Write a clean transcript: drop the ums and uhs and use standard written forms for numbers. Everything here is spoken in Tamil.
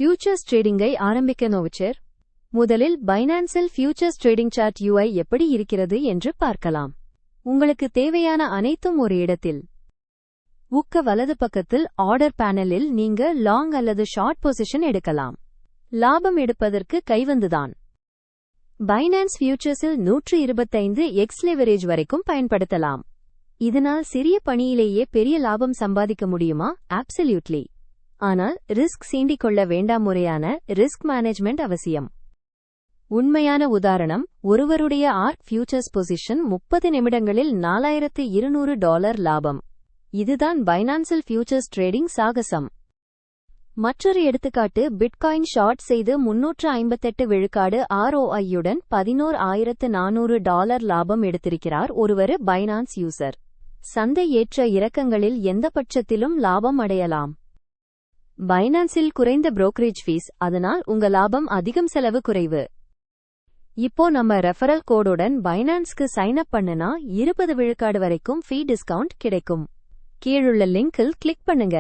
ஃபியூச்சர்ஸ் ட்ரேடிங்கை ஆரம்பிக்க நோவிச்சர். முதலில் பைனான்ஸில் ஃபியூச்சர்ஸ் ட்ரேடிங் சார்ட் UI எப்படி இருக்கிறது என்று பார்க்கலாம். உங்களுக்கு தேவையான அனைத்தும் ஒரு இடத்தில். வலது பக்கத்தில் ஆர்டர் பேனலில் நீங்க லாங் அல்லது ஷார்ட் பொசிஷன் எடுக்கலாம். லாபம் எடுப்பதற்கு கைவந்துதான். பைனான்ஸ் ஃபியூச்சர்ஸில் 125x லெவரேஜ் வரைக்கும் பயன்படுத்தலாம். இதனால் சிறிய பணியிலேயே பெரிய லாபம் சம்பாதிக்க முடியுமா? அப்சல்யூட்லி. ஆனால் ரிஸ்க் சீண்டிக்கொள்ள வேண்டாம். முறையான ரிஸ்க் மேனேஜ்மெண்ட் அவசியம். உண்மையான உதாரணம், ஒருவருடைய ஆர்க் ஃபியூச்சர்ஸ் பொசிஷன் 30 நிமிடங்களில் $4200 லாபம். இதுதான் பைனான்சில் ஃபியூச்சர்ஸ் ட்ரேடிங் சாகசம். மற்றொரு எடுத்துக்காட்டு, பிட்காயின் ஷார்ட் செய்து 358 விழுக்காடு ROI-யுடன் $11400 லாபம் எடுத்திருக்கிறார். ஒருவர் பைனான்ஸ் யூசர். சந்தை ஏற்ற இறக்கங்களில் எந்த பட்சத்திலும் லாபம் அடையலாம். பைனான்ஸில் குறைந்த புரோக்கரேஜ் ஃபீஸ், அதனால் உங்க லாபம் அதிகம், செலவு குறைவு. இப்போ நம்ம ரெஃபரல் கோடுடன் பைனான்ஸ்க்கு சைன் அப் பண்ணுனா 20 விழுக்காடு வரைக்கும் ஃபீ டிஸ்கவுண்ட் கிடைக்கும். கீழுள்ள லிங்கில் கிளிக் பண்ணுங்க.